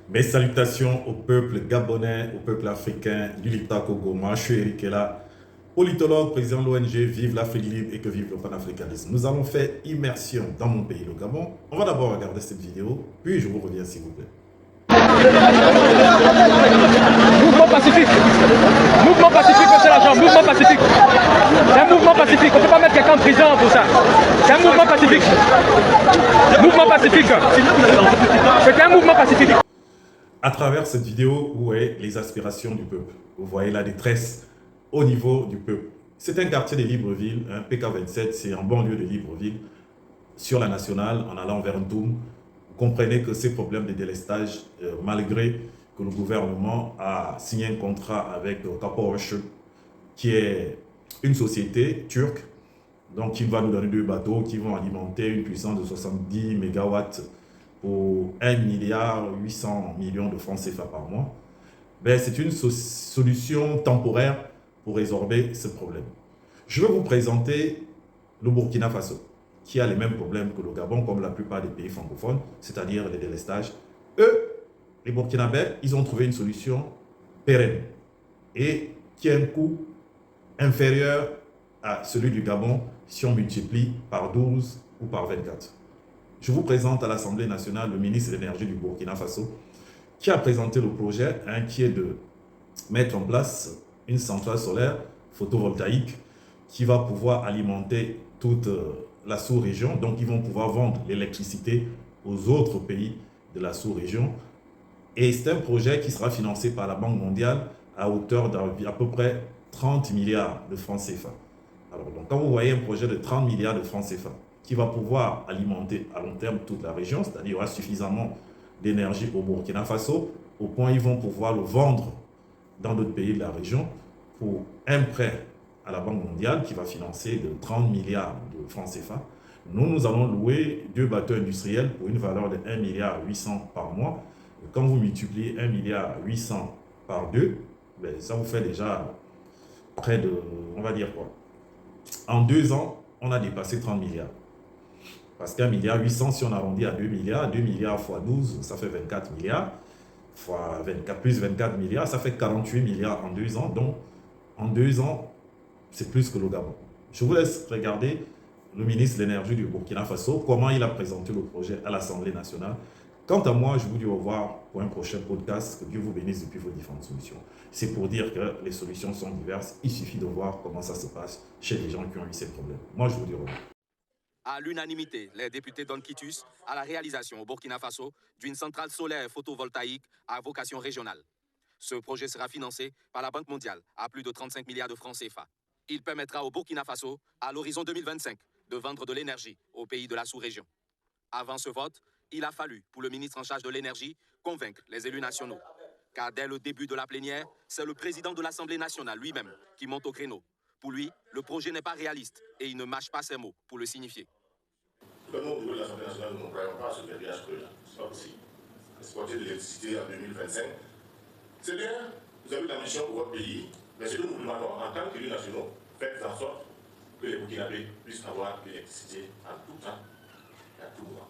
Mes salutations au peuple gabonais, au peuple africain, Lulita Kogoma. Je suis Eric Ella, politologue, président de l'ONG Vive l'Afrique libre et que vive le panafricanisme. Nous allons faire immersion dans mon pays, le Gabon. On va d'abord regarder cette vidéo, puis je vous reviens s'il vous plaît. Mouvement pacifique. Mouvement pacifique, monsieur l'agent. Mouvement pacifique. C'est un mouvement pacifique. On ne peut pas mettre quelqu'un en prison pour ça. C'est un mouvement pacifique. Mouvement pacifique. C'est un mouvement pacifique. À travers cette vidéo, vous voyez les aspirations du peuple. Vous voyez la détresse au niveau du peuple. C'est un quartier de Libreville, un PK27, c'est un banlieue de Libreville, sur la nationale, en allant vers Ndoum. Vous comprenez que ces problèmes de délestage, malgré que le gouvernement a signé un contrat avec Kaposh, qui est une société turque, donc qui va nous donner 2 bateaux qui vont alimenter une puissance de 70 mégawatts pour 1,8 milliard de francs CFA par mois. Ben, c'est une solution temporaire pour résorber ce problème. Je vais vous présenter le Burkina Faso, qui a les mêmes problèmes que le Gabon, comme la plupart des pays francophones, c'est-à-dire les délestages. Eux, les Burkinabés, ils ont trouvé une solution pérenne et qui a un coût inférieur à celui du Gabon si on multiplie par 12 ou par 24. Je vous présente à l'Assemblée nationale le ministre de l'Énergie du Burkina Faso qui a présenté le projet qui est de mettre en place une centrale solaire photovoltaïque qui va pouvoir alimenter toute la sous-région. Donc, ils vont pouvoir vendre l'électricité aux autres pays de la sous-région. Et c'est un projet qui sera financé par la Banque mondiale à hauteur d'à peu près 30 milliards de francs CFA. Alors, donc, quand vous voyez un projet de 30 milliards de francs CFA qui va pouvoir alimenter à long terme toute la région, c'est-à-dire qu'il y aura suffisamment d'énergie au Burkina Faso, au point où ils vont pouvoir le vendre dans d'autres pays de la région pour un prêt à la Banque mondiale qui va financer de 30 milliards de francs CFA. Nous allons louer 2 bateaux industriels pour une valeur de 1,8 milliard par mois. Et quand vous multipliez 1,8 milliard par 2, ben, ça vous fait déjà près de, on va dire quoi, en 2 ans, on a dépassé 30 milliards. Parce qu'1,8 milliard, si on arrondit à 2 milliards, 2 milliards fois 12, ça fait 24 milliards, fois 24, plus 24 milliards, ça fait 48 milliards en 2 ans. Donc, en 2 ans, c'est plus que le Gabon. Je vous laisse regarder le ministre de l'Énergie du Burkina Faso, comment il a présenté le projet à l'Assemblée nationale. Quant à moi, je vous dis au revoir pour un prochain podcast. Que Dieu vous bénisse depuis vos différentes solutions. C'est pour dire que les solutions sont diverses. Il suffit de voir comment ça se passe chez les gens qui ont eu ces problèmes. Moi, je vous dis au revoir. À l'unanimité, les députés donnent quitus à la réalisation au Burkina Faso d'une centrale solaire photovoltaïque à vocation régionale. Ce projet sera financé par la Banque mondiale à plus de 35 milliards de francs CFA. Il permettra au Burkina Faso, à l'horizon 2025, de vendre de l'énergie aux pays de la sous-région. Avant ce vote, il a fallu, pour le ministre en charge de l'énergie, convaincre les élus nationaux. Car dès le début de la plénière, c'est le président de l'Assemblée nationale lui-même qui monte au créneau. Pour lui, le projet n'est pas réaliste et il ne mâche pas ses mots pour le signifier. Nous, au niveau de l'Assemblée nationale, nous ne croyons pas à ce verrouillage que ce n'est pas possible. Exporter de l'électricité en 2025, c'est bien, vous avez la mission pour votre pays, mais ce que nous demandons en tant qu'élus nationaux, faites en sorte que les Burkinabés puissent avoir l'électricité en tout temps et à tout moment.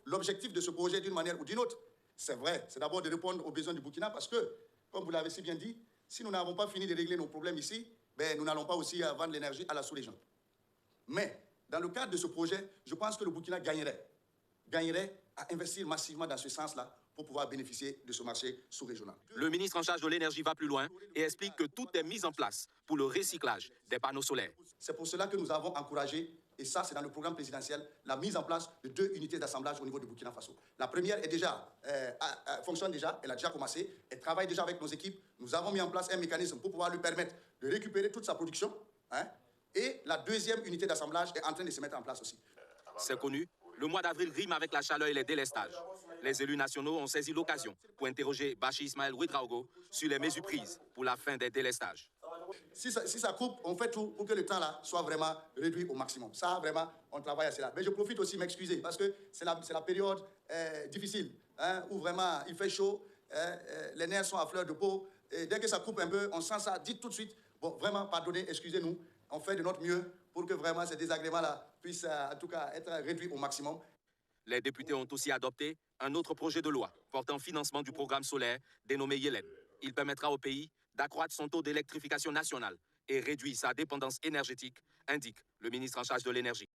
L'objectif de ce projet, d'une manière ou d'une autre, c'est vrai, c'est d'abord de répondre aux besoins du Burkina parce que, comme vous l'avez si bien dit, si nous n'avons pas fini de régler nos problèmes ici, ben, nous n'allons pas aussi vendre l'énergie à la sous-région. Mais, dans le cadre de ce projet, je pense que le Burkina gagnerait à investir massivement dans ce sens-là pour pouvoir bénéficier de ce marché sous-régional. Le ministre en charge de l'énergie va plus loin et explique que tout est mis en place pour le recyclage des panneaux solaires. C'est pour cela que nous avons encouragé, et ça c'est dans le programme présidentiel, la mise en place de 2 unités d'assemblage au niveau du Burkina Faso. La première est déjà, fonctionne déjà, elle a déjà commencé, elle travaille déjà avec nos équipes. Nous avons mis en place un mécanisme pour pouvoir lui permettre de récupérer toute sa production. Et la deuxième unité d'assemblage est en train de se mettre en place aussi. C'est connu, le mois d'avril rime avec la chaleur et les délestages. Les élus nationaux ont saisi l'occasion pour interroger Bachir Ismaël Ouedraogo sur les mesures prises pour la fin des délestages. Si ça coupe, on fait tout pour que le temps là soit vraiment réduit au maximum. Ça, vraiment, on travaille à cela. Mais je profite aussi de m'excuser parce que c'est la période difficile, où vraiment il fait chaud, les nerfs sont à fleur de peau. Et dès que ça coupe un peu, on sent ça, dites tout de suite. Bon, vraiment, pardonnez, excusez-nous. On fait de notre mieux pour que vraiment ces désagréments-là puissent, en tout cas, être réduits au maximum. Les députés ont aussi adopté un autre projet de loi portant financement du programme solaire dénommé Yellen. Il permettra au pays d'accroître son taux d'électrification nationale et réduire sa dépendance énergétique, indique le ministre en charge de l'énergie.